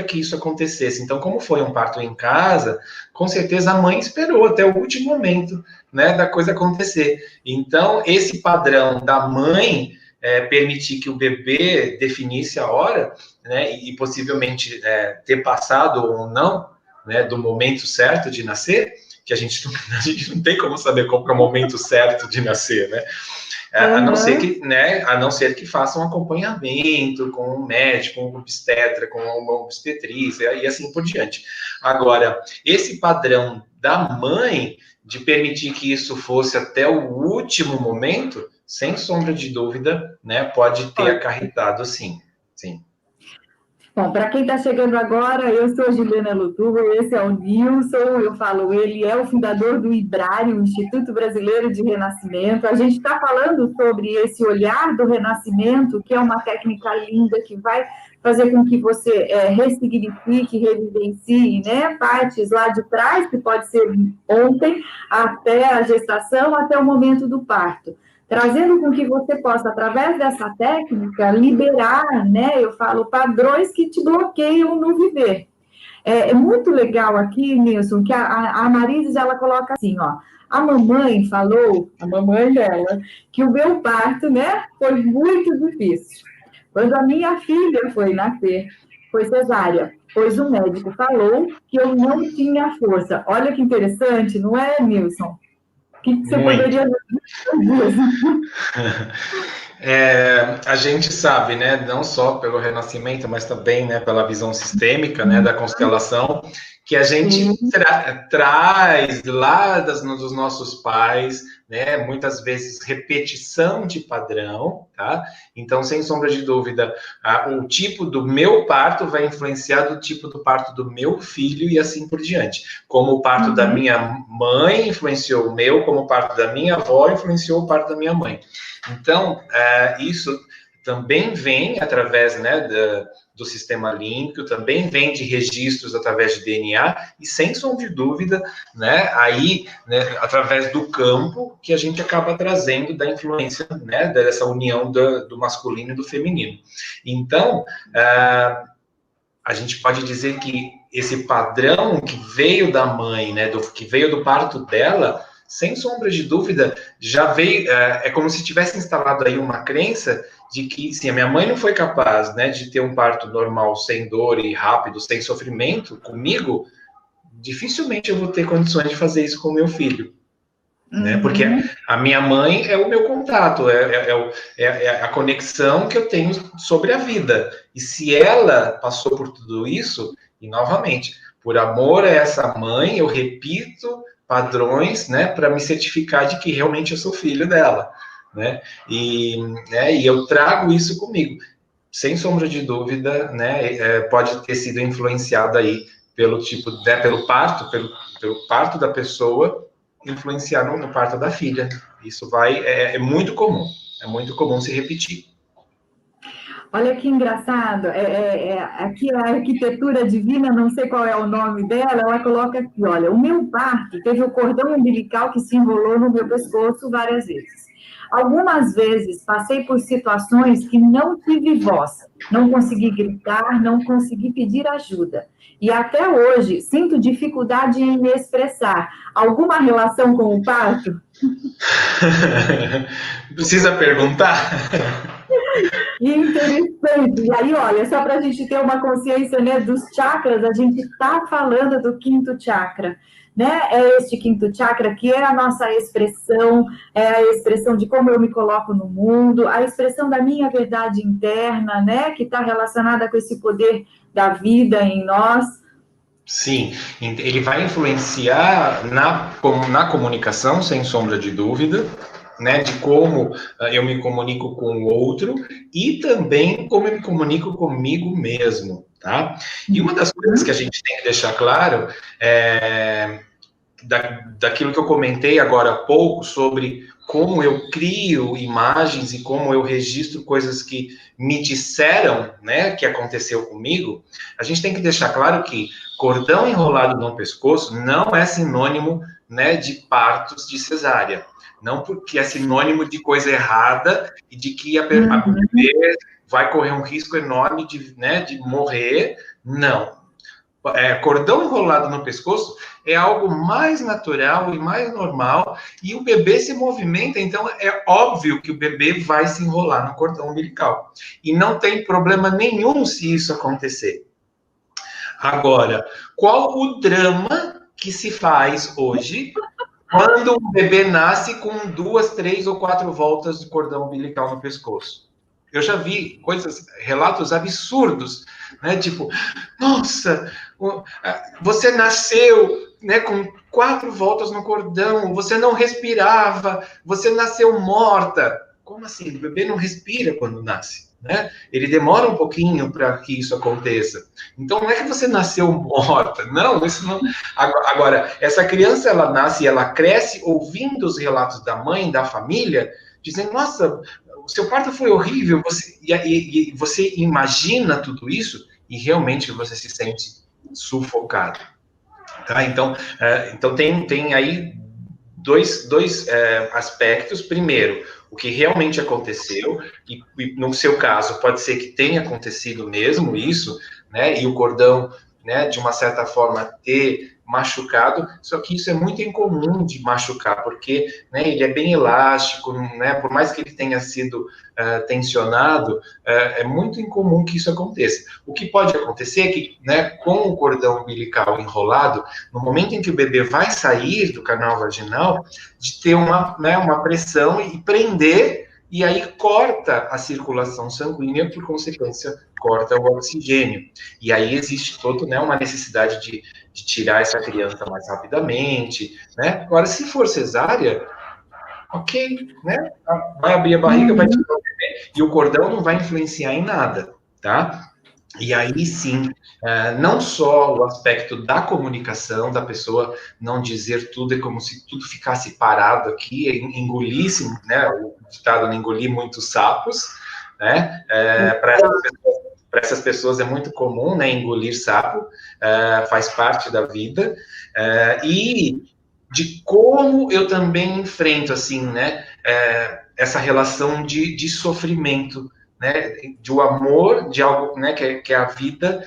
que isso acontecesse. Então, como foi um parto em casa, com certeza a mãe esperou até o último momento, né, da coisa acontecer. Então, esse padrão da mãe permitir que o bebê definisse a hora, né, e possivelmente ter passado ou não, né, do momento certo de nascer, que a gente não tem como saber qual é o momento certo de nascer, né? A não ser que faça um acompanhamento com um médico, com um obstetra, com uma obstetriz, e assim por diante. Agora, esse padrão da mãe de permitir que isso fosse até o último momento, sem sombra de dúvida, né, pode ter acarretado, sim. Bom, para quem está chegando agora, eu sou Juliana Lutubo, esse é o Nilson, eu falo, ele é o fundador do IBRARE, o Instituto Brasileiro de Renascimento. A gente está falando sobre esse olhar do renascimento, que é uma técnica linda que vai fazer com que você ressignifique, revivencie, né, partes lá de trás, que pode ser ontem, até a gestação, até o momento do parto. Trazendo com que você possa, através dessa técnica, liberar, né, eu falo, padrões que te bloqueiam no viver. É muito legal aqui, Nilson, que a Marises, ela coloca assim, ó, a mamãe falou, a mamãe dela, que o meu parto, né, foi muito difícil. Quando a minha filha foi nascer, foi cesárea, pois o médico falou que eu não tinha força. Olha que interessante, não é, Nilson? O que você poderia dizer? A gente sabe, né, não só pelo renascimento, mas também, né, pela visão sistêmica, né, da constelação, que a gente traz lá dos nossos pais, né, muitas vezes repetição de padrão, tá? Então, sem sombra de dúvida, o tipo do meu parto vai influenciar do tipo do parto do meu filho e assim por diante. Como o parto da minha mãe influenciou o meu, como o parto da minha avó influenciou o parto da minha mãe. Então, isso também vem através, né, do sistema límbico, também vem de registros através de DNA, e sem sombra de dúvida, né, aí, né, através do campo, que a gente acaba trazendo da influência, né, dessa união do masculino e do feminino. Então, a gente pode dizer que esse padrão que veio da mãe, né, que veio do parto dela, sem sombra de dúvida, já veio, é como se tivesse instalado aí uma crença de que, se a minha mãe não foi capaz, né, de ter um parto normal, sem dor e rápido, sem sofrimento, comigo, dificilmente eu vou ter condições de fazer isso com o meu filho. Né? Porque a minha mãe é o meu contato, é a conexão que eu tenho sobre a vida. E se ela passou por tudo isso, e novamente, por amor a essa mãe, eu repito padrões, né, para me certificar de que realmente eu sou filho dela, né? E eu trago isso comigo, sem sombra de dúvida, né? Pode ter sido influenciado aí pelo tipo, né, pelo parto da pessoa, influenciar no parto da filha. Isso é muito comum se repetir. Olha que engraçado, aqui a arquitetura divina, não sei qual é o nome dela, ela coloca aqui, olha, o meu parto teve o cordão umbilical que se enrolou no meu pescoço várias vezes. Algumas vezes passei por situações que não tive voz, não consegui gritar, não consegui pedir ajuda. E até hoje sinto dificuldade em me expressar. Alguma relação com o parto? Precisa perguntar? Interessante. E aí, olha, só para a gente ter uma consciência, né, dos chakras, a gente está falando do quinto chakra, né? É este quinto chakra que é a nossa expressão, é a expressão de como eu me coloco no mundo, a expressão da minha verdade interna, né? Que está relacionada com esse poder da vida em nós. Sim, ele vai influenciar na comunicação, sem sombra de dúvida, né, de como eu me comunico com o outro e também como eu me comunico comigo mesmo, tá? E uma das coisas que a gente tem que deixar claro é daquilo que eu comentei agora há pouco sobre como eu crio imagens e como eu registro coisas que me disseram, né, que aconteceu comigo. A gente tem que deixar claro que cordão enrolado no pescoço não é sinônimo, né, de partos de cesárea. Não porque é sinônimo de coisa errada e de que a bebê vai correr um risco enorme de morrer. Não. Cordão enrolado no pescoço é algo mais natural e mais normal, e o bebê se movimenta, então é óbvio que o bebê vai se enrolar no cordão umbilical. E não tem problema nenhum se isso acontecer. Agora, qual o drama que se faz hoje quando o bebê nasce com 2, 3 ou 4 voltas de cordão umbilical no pescoço? Eu já vi relatos absurdos, né? Tipo, nossa, você nasceu, né, com 4 voltas no cordão, você não respirava, você nasceu morta. Como assim? O bebê não respira quando nasce, né? Ele demora um pouquinho para que isso aconteça. Então, não é que você nasceu morta, não, isso não. Agora, essa criança, ela nasce e ela cresce ouvindo os relatos da mãe, da família, dizendo, nossa, o seu parto foi horrível, e você imagina tudo isso e realmente você se sente sufocado. Tá? Então tem aí dois aspectos. Primeiro, o que realmente aconteceu, e no seu caso pode ser que tenha acontecido mesmo isso, né? E o cordão, né, de uma certa forma ter machucado, só que isso é muito incomum de machucar, porque, né, ele é bem elástico, né, por mais que ele tenha sido tensionado, é muito incomum que isso aconteça. O que pode acontecer é que, né, com o cordão umbilical enrolado, no momento em que o bebê vai sair do canal vaginal, de ter uma pressão e prender, e aí corta a circulação sanguínea, por consequência, corta o oxigênio. E aí existe toda, né, uma necessidade de tirar essa criança mais rapidamente, né? Agora, se for cesárea, ok, né? Vai abrir a barriga, vai tirar o bebê, e o cordão não vai influenciar em nada, tá? E aí sim, não só o aspecto da comunicação, da pessoa não dizer tudo, é como se tudo ficasse parado aqui, engolisse, né? O ditado, engolir muitos sapos, né? Para essas pessoas é muito comum, né? Engolir sapo, faz parte da vida, e de como eu também enfrento, assim, né? Essa relação de sofrimento, né, de um amor, de algo, né, que é a vida,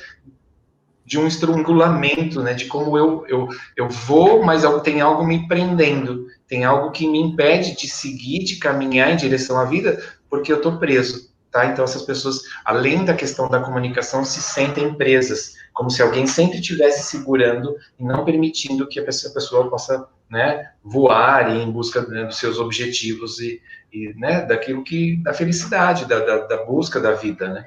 de um estrangulamento, né, de como eu vou, mas tem algo me prendendo, tem algo que me impede de seguir, de caminhar em direção à vida, porque eu estou preso, tá? Então essas pessoas, além da questão da comunicação, se sentem presas, como se alguém sempre estivesse segurando e não permitindo que a pessoa possa, né, voar e ir em busca, né, dos seus objetivos e né, daquilo da felicidade, da busca da vida, né?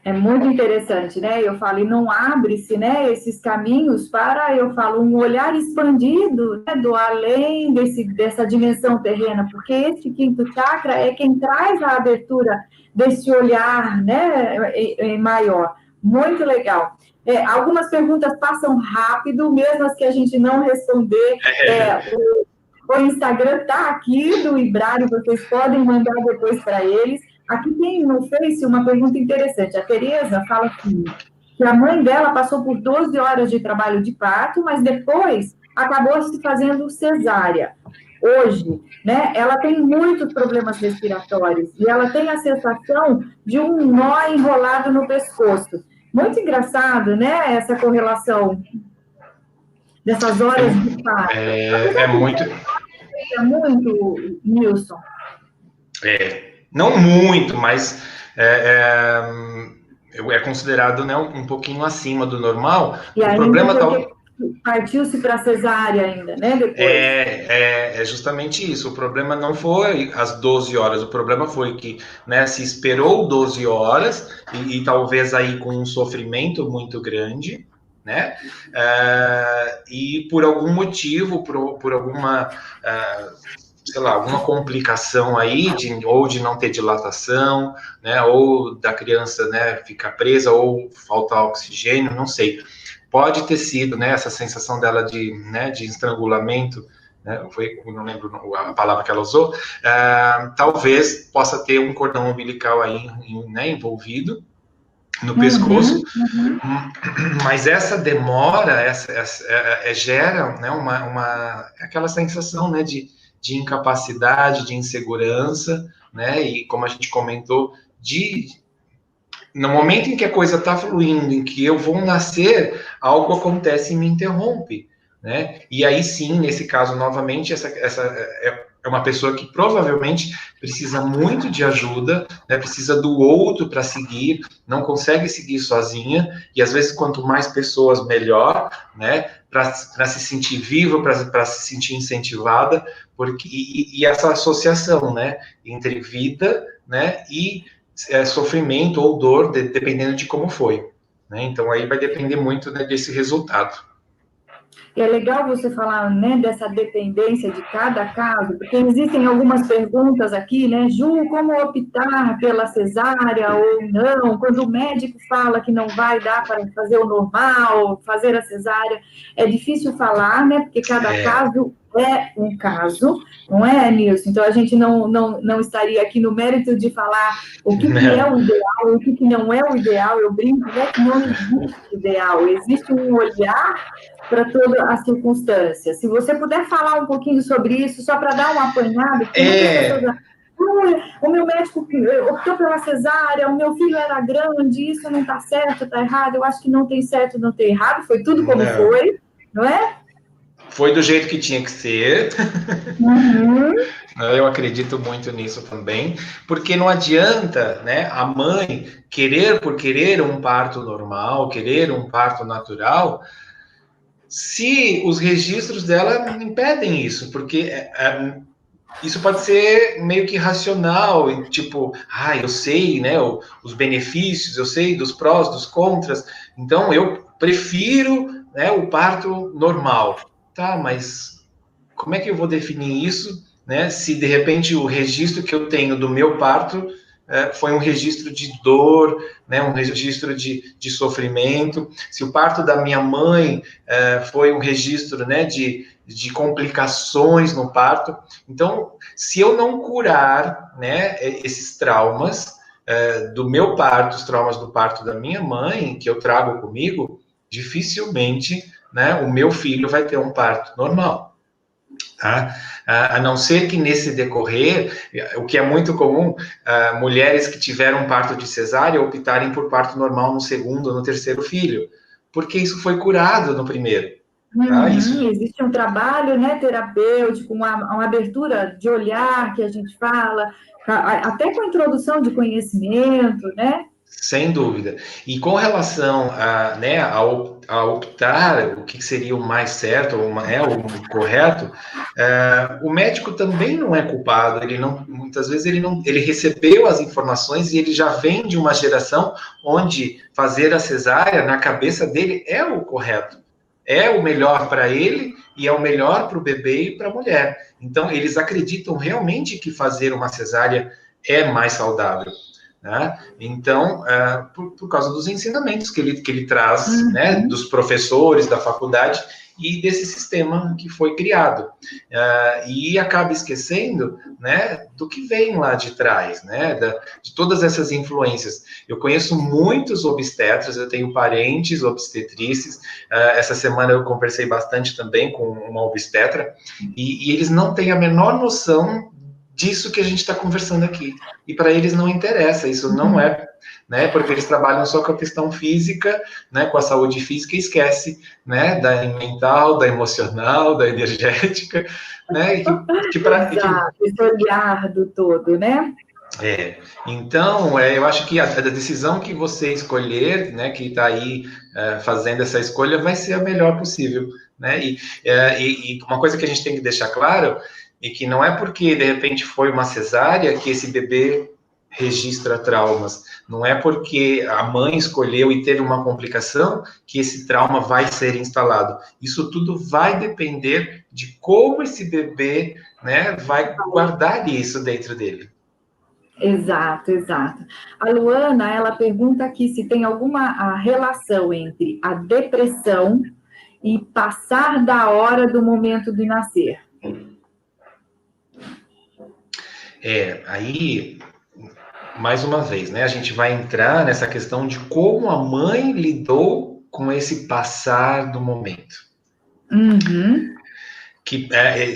É muito interessante, né? Eu falo, e não abre-se, né, esses caminhos para, eu falo, um olhar expandido, né, do além dessa dimensão terrena, porque esse quinto chakra é quem traz a abertura desse olhar, né, maior. Muito legal. Algumas perguntas passam rápido, mesmo as que a gente não responder. O Instagram está aqui do Ibrário, vocês podem mandar depois para eles. Aqui tem no Face uma pergunta interessante. A Tereza fala que a mãe dela passou por 12 horas de trabalho de parto, mas depois acabou se fazendo cesárea. Hoje, né, ela tem muitos problemas respiratórios e ela tem a sensação de um nó enrolado no pescoço. Muito engraçado, né, essa correlação dessas horas de parto. É muito... É muito, Nilson. Não muito, mas é considerado, né, um pouquinho acima do normal. E o problema partiu-se para cesárea ainda, né? Depois. É justamente isso. O problema não foi as 12 horas, o problema foi que, né, se esperou 12 horas e talvez aí com um sofrimento muito grande, né? E por algum motivo, por alguma, sei lá, alguma complicação aí, ou de não ter dilatação, né? Ou da criança, né, ficar presa, ou faltar oxigênio, não sei. Pode ter sido, né, essa sensação dela de estrangulamento, né, não lembro a palavra que ela usou, talvez possa ter um cordão umbilical aí, né, envolvido no pescoço, mas essa demora, gera, né, aquela sensação, né, de incapacidade, de insegurança, né, e como a gente comentou, no momento em que a coisa está fluindo, em que eu vou nascer, algo acontece e me interrompe, né? E aí sim, nesse caso, novamente, essa é uma pessoa que provavelmente precisa muito de ajuda, né? Precisa do outro para seguir, não consegue seguir sozinha, e às vezes quanto mais pessoas, melhor, né? Para se sentir viva, para se sentir incentivada, e essa associação, né? Entre vida, né? E sofrimento ou dor, dependendo de como foi, né? Então aí vai depender muito, né, desse resultado. E é legal você falar, né, dessa dependência de cada caso, porque existem algumas perguntas aqui, né, Ju, como optar pela cesárea ou não? Quando o médico fala que não vai dar para fazer o normal, fazer a cesárea, é difícil falar, né, porque cada caso é um caso, não é, Nilson? Então, a gente não estaria aqui no mérito de falar o que é o ideal, o que não é o ideal. Eu brinco, né, que não existe ideal, existe um olhar para toda a circunstância. Se você puder falar um pouquinho sobre isso, só para dar uma apanhada, porque muitas pessoas... o meu médico optou pela cesárea, o meu filho era grande, isso não está certo, está errado. Eu acho que não tem certo, não tem errado, foi tudo como foi. não é? Foi do jeito que tinha que ser. Uhum. Eu acredito muito nisso também, porque não adianta, né, a mãe querer por querer um parto normal, querer um parto natural, se os registros dela impedem isso, porque isso pode ser meio que racional, tipo, eu sei, né, os benefícios, eu sei dos prós, dos contras, então eu prefiro, né, o parto normal. Tá, mas como é que eu vou definir isso, né, se de repente o registro que eu tenho do meu parto foi um registro de dor, né, um registro de sofrimento, se o parto da minha mãe foi um registro, né, de complicações no parto. Então, se eu não curar, né, esses traumas do meu parto, os traumas do parto da minha mãe, que eu trago comigo, dificilmente, né, o meu filho vai ter um parto normal. Tá? A não ser que nesse decorrer, o que é muito comum, mulheres que tiveram parto de cesárea optarem por parto normal no segundo, no terceiro filho, porque isso foi curado no primeiro. Tá? Uhum. Existe um trabalho, né, terapêutico, uma abertura de olhar que a gente fala, até com a introdução de conhecimento, né? Sem dúvida. E com relação a, né, a optar o que seria o mais certo, o correto, o médico também não é culpado. Ele não, muitas vezes ele recebeu as informações e ele já vem de uma geração onde fazer a cesárea na cabeça dele é o correto, é o melhor para ele e é o melhor para o bebê e para a mulher. Então eles acreditam realmente que fazer uma cesárea é mais saudável. Né? Então, por causa dos ensinamentos que ele traz, né, Uhum. dos professores da faculdade e desse sistema que foi criado. E acaba esquecendo, né, do que vem lá de trás, né, de todas essas influências. Eu conheço muitos obstetras, eu tenho parentes obstetrizes. Essa semana eu conversei bastante também com uma obstetra, e eles não têm a menor noção disso que a gente está conversando aqui. E para eles não interessa, isso não é, né? Porque eles trabalham só com a questão física, né? Com a saúde física e esquece, né? Da mental, da emocional, da energética, né? Exato, esse olhar do todo, né? Então, eu acho que a decisão que você escolher, né, que está aí fazendo essa escolha, vai ser a melhor possível, né? E uma coisa que a gente tem que deixar claro é que não é porque de repente foi uma cesárea que esse bebê registra traumas. Não é porque a mãe escolheu e teve uma complicação que esse trauma vai ser instalado. Isso tudo vai depender de como esse bebê, né, vai guardar isso dentro dele. Exato, exato. A Luana, ela pergunta aqui se tem alguma relação entre a depressão e passar da hora do momento de nascer. Aí, mais uma vez, né, a gente vai entrar nessa questão de como a mãe lidou com esse passar do momento. Uhum. Que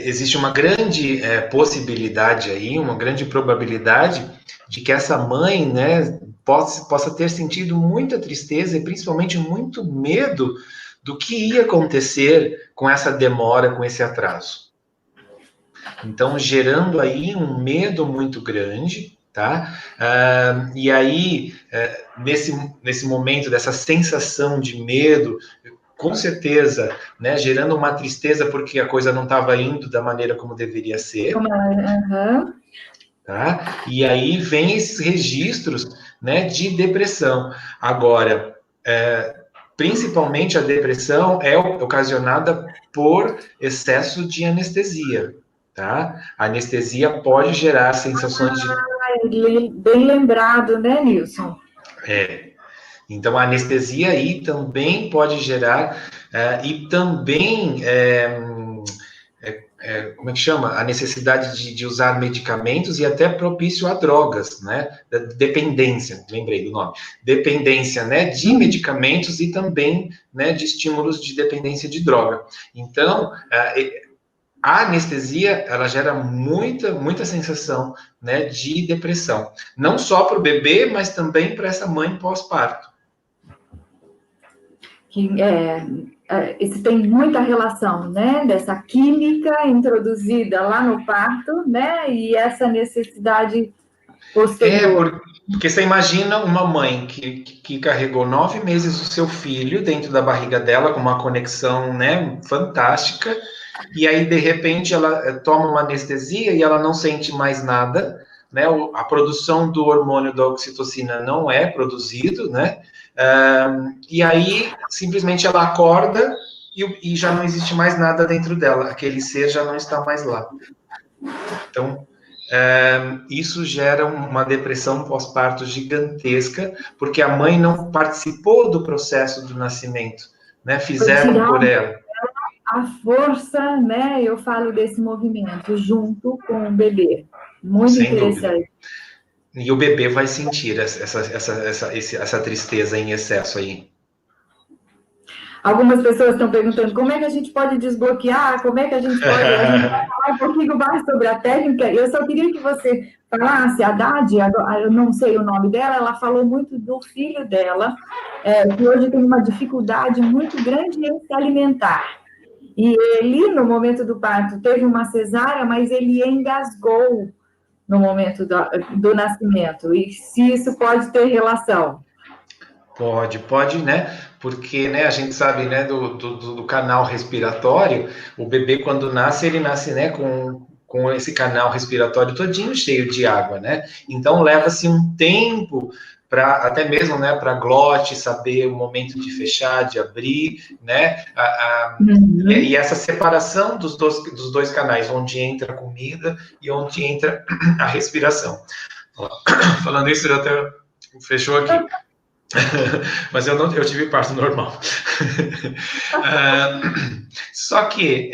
existe uma grande possibilidade aí, uma grande probabilidade de que essa mãe, né, possa ter sentido muita tristeza e principalmente muito medo do que ia acontecer com essa demora, com esse atraso. Então, gerando aí um medo muito grande, tá? E aí, nesse momento dessa sensação de medo, com certeza, né, gerando uma tristeza porque a coisa não estava indo da maneira como deveria ser, Uhum. tá? E aí vem esses registros, né, de depressão. Agora, principalmente a depressão é ocasionada por excesso de anestesia, tá? A anestesia pode gerar sensações de Bem lembrado, né, Nilson? Então, a anestesia aí também pode gerar, e também, como é que chama? A necessidade de usar medicamentos e até propício a drogas, né? Dependência, lembrei do nome. Dependência, né, de medicamentos e também, né, de estímulos de dependência de droga. Então, a anestesia, ela gera muita sensação, né, de depressão. Não só para o bebê, mas também para essa mãe pós-parto. Isso tem muita relação, né, dessa química introduzida lá no parto, né, e essa necessidade posterior. Porque você imagina uma mãe que carregou 9 meses o seu filho dentro da barriga dela, com uma conexão, né, fantástica, e aí, de repente, ela toma uma anestesia e ela não sente mais nada, né, a produção do hormônio da oxitocina não é produzido, né, e aí, simplesmente, ela acorda e já não existe mais nada dentro dela, aquele ser já não está mais lá. Então, isso gera uma depressão pós-parto gigantesca, porque a mãe não participou do processo do nascimento, né? Fizeram por ela. A força, né? Eu falo desse movimento junto com o bebê. Muito Sem interessante. Dúvida. E o bebê vai sentir essa tristeza em excesso aí. Algumas pessoas estão perguntando como é que a gente pode desbloquear, como é que a gente pode... A gente vai falar um pouquinho mais sobre a técnica. Eu só queria que você falasse, a Dadi, eu não sei o nome dela, ela falou muito do filho dela, que hoje tem uma dificuldade muito grande em se alimentar. E ele, no momento do parto, teve uma cesárea, mas ele engasgou no momento do nascimento. E se isso pode ter relação? Pode, né? Porque, né, a gente sabe, né, do canal respiratório, o bebê, quando nasce, ele nasce, né, com esse canal respiratório todinho cheio de água, né? Então, leva-se um tempo para, até mesmo, né, para a glote saber o momento de fechar, de abrir, né? E essa separação dos dois canais, onde entra a comida e onde entra a respiração. Falando isso, eu até fechou aqui. Mas eu tive parto normal. Só que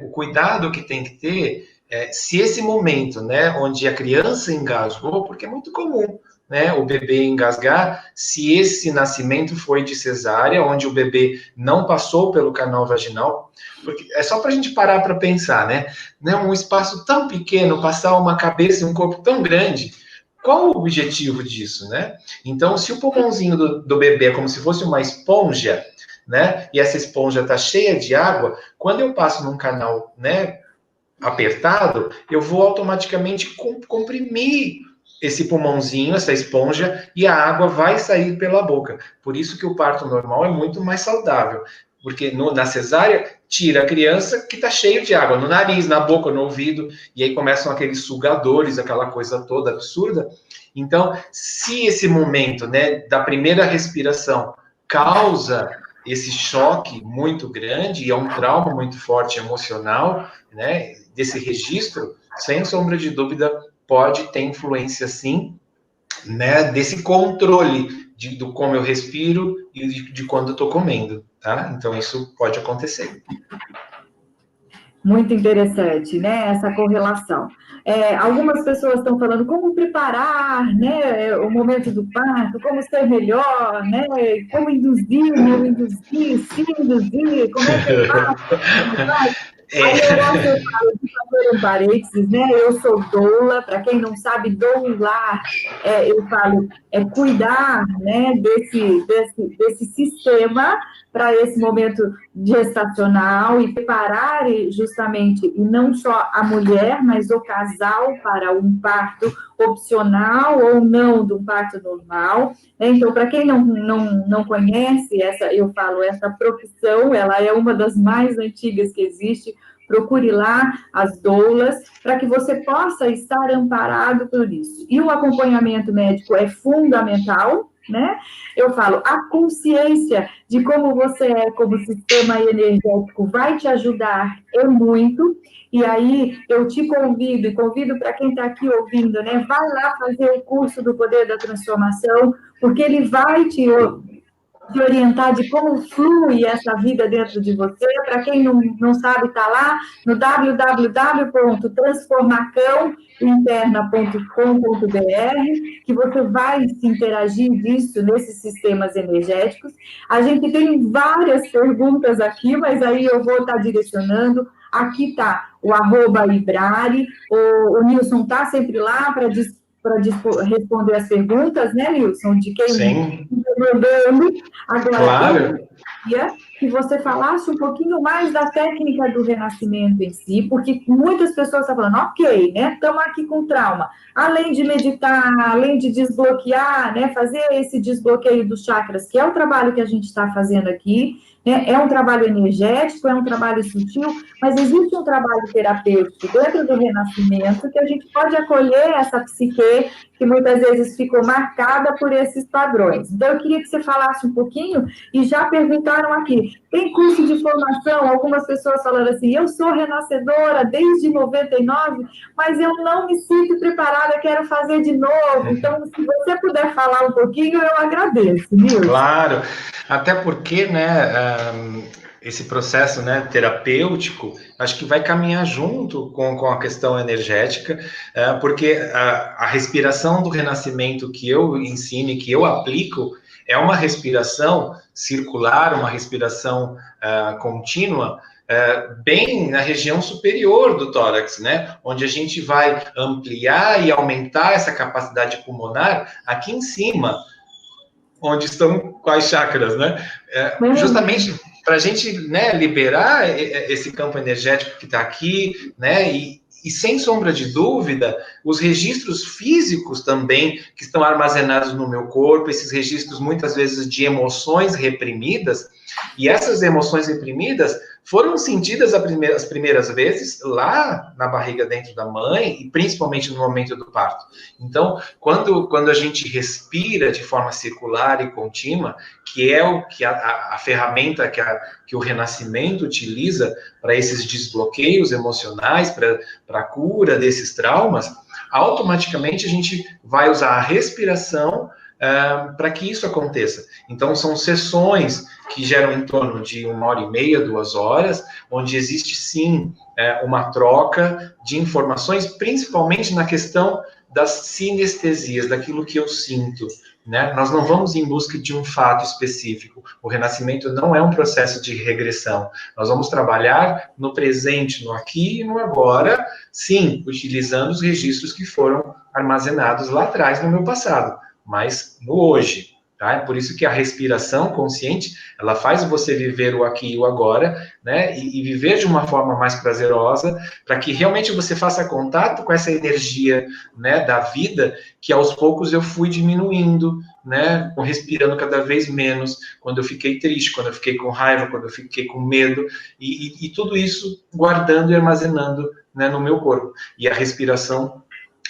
o cuidado que tem que ter se esse momento, né, onde a criança engasgou, porque é muito comum, né, o bebê engasgar, se esse nascimento foi de cesárea, onde o bebê não passou pelo canal vaginal, porque é só para a gente parar para pensar, né, um espaço tão pequeno, passar uma cabeça e um corpo tão grande. Qual o objetivo disso, né? Então, se o pulmãozinho do bebê é como se fosse uma esponja, né? E essa esponja está cheia de água, quando eu passo num canal, né, apertado, eu vou automaticamente comprimir esse pulmãozinho, essa esponja, e a água vai sair pela boca. Por isso que o parto normal é muito mais saudável. Porque na cesárea, tira a criança que está cheio de água, no nariz, na boca, no ouvido, e aí começam aqueles sugadores, aquela coisa toda absurda. Então, se esse momento, né, da primeira respiração causa esse choque muito grande, e é um trauma muito forte emocional, né, desse registro, sem sombra de dúvida, pode ter influência, sim, né, desse controle do como eu respiro e de quando eu estou comendo, tá? Então, isso pode acontecer. Muito interessante, né, essa correlação. Algumas pessoas estão falando como preparar, né, o momento do parto, como ser melhor, né, como induzir, não induzir, se induzir, como é que eu faço? Aí eu gosto de fazer um parênteses, né? Eu sou doula, para quem não sabe, doular, eu falo, cuidar, né, desse sistema para esse momento gestacional e preparar justamente, e não só a mulher, mas o casal para um parto opcional ou não de um parto normal. Então, para quem não conhece, eu falo, essa profissão, ela é uma das mais antigas que existe. Procure lá as doulas, para que você possa estar amparado por isso. E o acompanhamento médico é fundamental, né? Eu falo, a consciência de como você é como sistema energético vai te ajudar muito, e aí eu te convido, e convido para quem está aqui ouvindo, né? Vai lá fazer o curso do Poder da Transformação, porque ele vai te orientar de como flui essa vida dentro de você. Para quem não sabe, está lá no www.transformacaointerna.com.br, que você vai se interagir disso nesses sistemas energéticos. A gente tem várias perguntas aqui, mas aí eu vou estar direcionando. Aqui está o @Ibrari, o Nilson está sempre lá para responder as perguntas, né, Nilson? De quem Sim. mandando. Agora, claro. Eu queria que você falasse um pouquinho mais da técnica do renascimento em si, porque muitas pessoas estão falando, ok, né, estamos aqui com trauma, além de meditar, além de desbloquear, né, fazer esse desbloqueio dos chakras, que é o trabalho que a gente está fazendo aqui, né, é um trabalho energético, é um trabalho sutil, mas existe um trabalho terapêutico dentro do renascimento que a gente pode acolher essa psique que muitas vezes ficou marcada por esses padrões. Então, eu queria que você falasse um pouquinho, e já perguntaram aqui, tem curso de formação? Algumas pessoas falaram assim, eu sou renascedora desde 99, mas eu não me sinto preparada, quero fazer de novo. Então, se você puder falar um pouquinho, eu agradeço, Nilson. Claro, até porque, né, esse processo, né, terapêutico, acho que vai caminhar junto com a questão energética, porque a respiração do renascimento que eu ensino e que eu aplico é uma respiração circular, uma respiração contínua, bem na região superior do tórax, né? Onde a gente vai ampliar e aumentar essa capacidade pulmonar aqui em cima, onde estão quais chakras, né? Justamente para a gente, né, liberar esse campo energético que está aqui, né? E sem sombra de dúvida, os registros físicos também que estão armazenados no meu corpo, esses registros muitas vezes de emoções reprimidas, e essas emoções reprimidas foram sentidas as primeiras vezes lá na barriga dentro da mãe, e principalmente no momento do parto. Então, quando a gente respira de forma circular e contínua, que é a ferramenta que o renascimento utiliza para esses desbloqueios emocionais, para a cura desses traumas, automaticamente a gente vai usar a respiração para que isso aconteça. Então, são sessões que geram em torno de 1h30, 2 horas, onde existe, sim, uma troca de informações, principalmente na questão das sinestesias, daquilo que eu sinto, né? Nós não vamos em busca de um fato específico. O renascimento não é um processo de regressão. Nós vamos trabalhar no presente, no aqui e no agora, sim, utilizando os registros que foram armazenados lá atrás no meu passado, mas no hoje, tá? É por isso que a respiração consciente, ela faz você viver o aqui e o agora, né? E viver de uma forma mais prazerosa, para que realmente você faça contato com essa energia, né, da vida, que aos poucos eu fui diminuindo, né? Respirando cada vez menos, quando eu fiquei triste, quando eu fiquei com raiva, quando eu fiquei com medo, e tudo isso guardando e armazenando, né, no meu corpo. E a respiração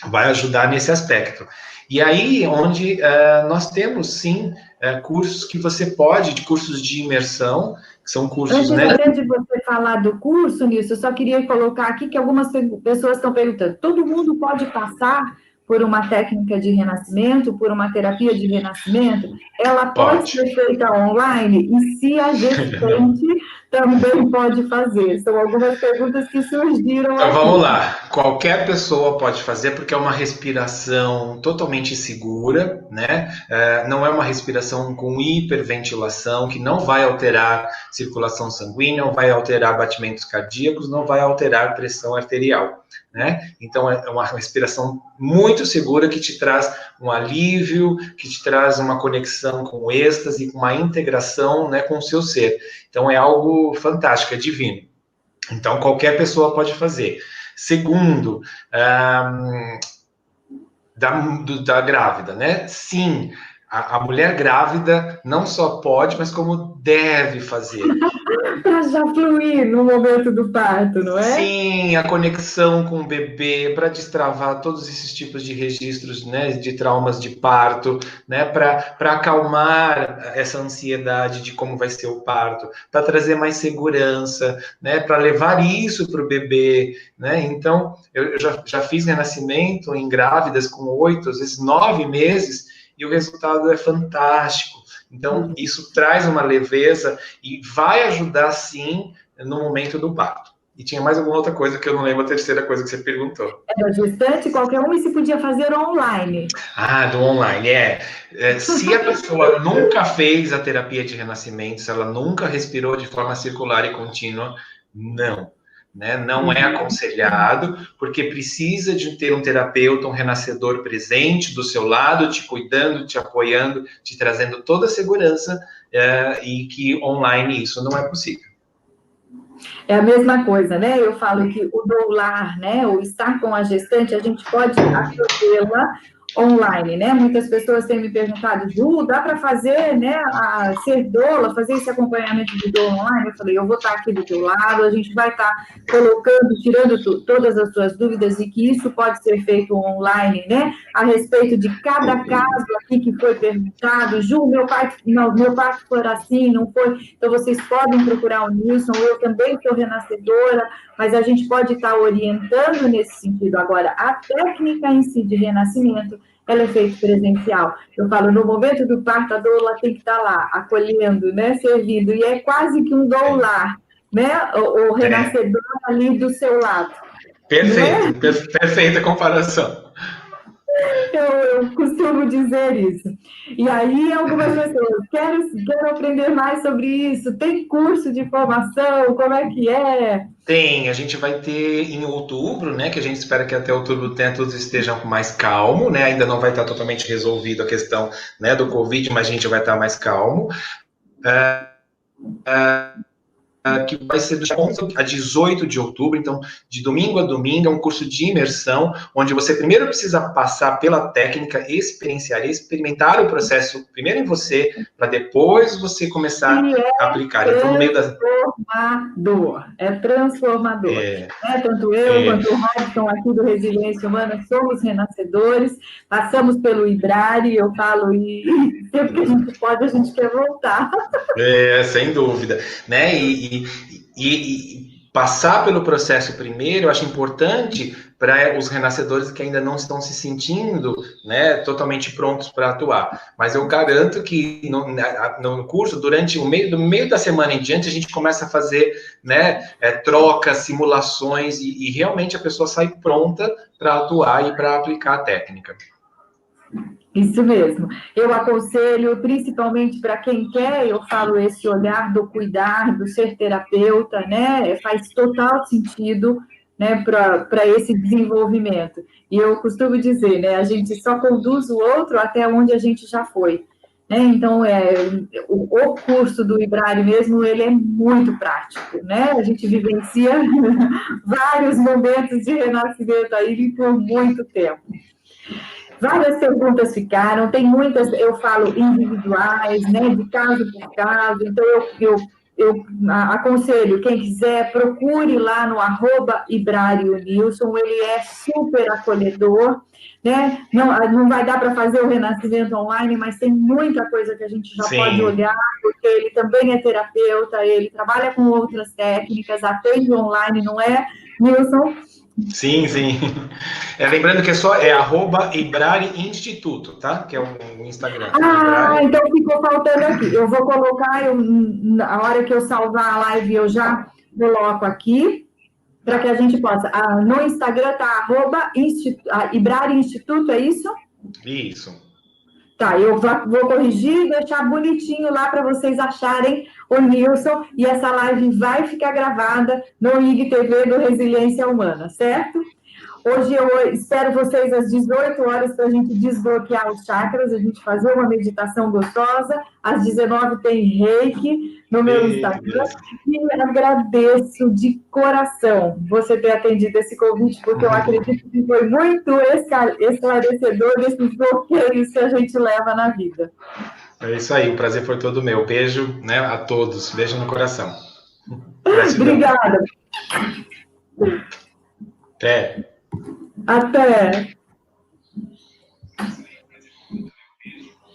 vai ajudar nesse aspecto. E aí, onde nós temos, sim, cursos que você pode, cursos de imersão, que são cursos, né? Antes de você falar do curso, Nilson, eu só queria colocar aqui que algumas pessoas estão perguntando, todo mundo pode passar por uma técnica de renascimento, por uma terapia de renascimento? Ela pode ser feita online? E se a gestante também pode fazer? São algumas perguntas que surgiram Então, aqui. vamos lá. Qualquer pessoa pode fazer, porque é uma respiração totalmente segura, né? Não é uma respiração com hiperventilação, que não vai alterar circulação sanguínea, não vai alterar batimentos cardíacos, não vai alterar pressão arterial, né? Então, é uma respiração muito segura que te traz um alívio, que te traz uma conexão com o êxtase, com uma integração, né, com o seu ser. Então, é algo fantástico, é divino. Então, qualquer pessoa pode fazer. Segundo, da grávida, né? Sim, a mulher grávida não só pode, mas como deve fazer. Para já fluir no momento do parto, não é? Sim, a conexão com o bebê, para destravar todos esses tipos de registros, né, de traumas de parto, né, para acalmar essa ansiedade de como vai ser o parto, para trazer mais segurança, né, para levar isso para o bebê, né? Então, eu já fiz renascimento em grávidas com 8, às vezes 9 meses, e o resultado é fantástico. Então, isso traz uma leveza e vai ajudar, sim, no momento do parto. E tinha mais alguma outra coisa que eu não lembro, a terceira coisa que você perguntou. Era gestante, qualquer um, e se podia fazer online. Do online, se a pessoa nunca fez a terapia de renascimento, se ela nunca respirou de forma circular e contínua, não. né? Não é aconselhado, porque precisa de ter um terapeuta, um renascedor presente do seu lado, te cuidando, te apoiando, te trazendo toda a segurança, e que online isso não é possível. É a mesma coisa, né? Eu falo que o doular, né, o estar com a gestante, a gente pode atendê-la online, né? Muitas pessoas têm me perguntado, Ju, dá para fazer, né, ser doula, fazer esse acompanhamento de doula online? Eu falei, eu vou estar aqui do teu lado, a gente vai estar colocando, tirando todas as suas dúvidas e que isso pode ser feito online, né? A respeito de cada caso aqui que foi perguntado, Ju, meu parto foi assim, não foi, então vocês podem procurar o Nilson, eu também sou renascedora, mas a gente pode estar orientando nesse sentido. Agora, a técnica em si de renascimento, ela é feita presencial. Eu falo, no momento do parto, a doula tem que estar lá, acolhendo, né, servindo, e é quase que um doular, né, o renascedor ali do seu lado. Perfeito, perfeita comparação. Eu costumo dizer isso. E aí, algumas pessoas, quero aprender mais sobre isso, tem curso de formação, como é que é? Tem, a gente vai ter em outubro, né? Que a gente espera que até outubro tudo esteja mais calmo, né? Ainda não vai estar totalmente resolvido a questão, né, do Covid, mas a gente vai estar mais calmo. Que vai ser do dia 11 a 18 de outubro, então, de domingo a domingo, é um curso de imersão, onde você primeiro precisa passar pela técnica, experienciar, experimentar o processo, primeiro em você, para depois você começar a aplicar. Então, no meio das... É transformador. Tanto eu quanto o Robson aqui do Resiliência Humana somos renascedores, passamos pelo IBRARE, eu falo, e sempre que a gente pode, a gente quer voltar. Sem dúvida, né? E passar pelo processo primeiro, eu acho importante para os renascedores que ainda não estão se sentindo, né, totalmente prontos para atuar. Mas eu garanto que no curso, durante do meio da semana em diante, a gente começa a fazer, né, trocas, simulações, e realmente a pessoa sai pronta para atuar e para aplicar a técnica. Isso mesmo. Eu aconselho, principalmente para quem quer, eu falo esse olhar do cuidar, do ser terapeuta, né? Faz total sentido, né, para esse desenvolvimento. E eu costumo dizer, né, a gente só conduz o outro até onde a gente já foi. Né? Então, o curso do IBRARE mesmo, ele é muito prático, né? A gente vivencia vários momentos de renascimento aí por muito tempo. Várias perguntas ficaram, tem muitas, eu falo, individuais, né, de caso por caso, então eu aconselho, quem quiser, procure lá no @IBRARENilson, ele é super acolhedor, né, não vai dar para fazer o renascimento online, mas tem muita coisa que a gente já pode olhar, porque ele também é terapeuta, ele trabalha com outras técnicas, atende online, não é, Nilson? Sim. Lembrando que é @IBRARE Instituto, tá? Que é o Instagram. Então ficou faltando aqui. Eu vou colocar, na hora que eu salvar a live, eu já coloco aqui, para que a gente possa. No Instagram tá @IBRARE Instituto, é isso? Isso. Tá, eu vou corrigir e deixar bonitinho lá para vocês acharem o Nilson, e essa live vai ficar gravada no IGTV do Resiliência Humana, certo? Hoje eu espero vocês às 18 horas para a gente desbloquear os chakras, a gente fazer uma meditação gostosa. Às 19 tem Reiki no meu Instagram. E agradeço de coração você ter atendido esse convite, porque eu acredito que foi muito esclarecedor desses bloqueios que a gente leva na vida. É isso aí, o prazer foi todo meu. Beijo, né, a todos. Beijo no coração. Obrigada. Até. Até.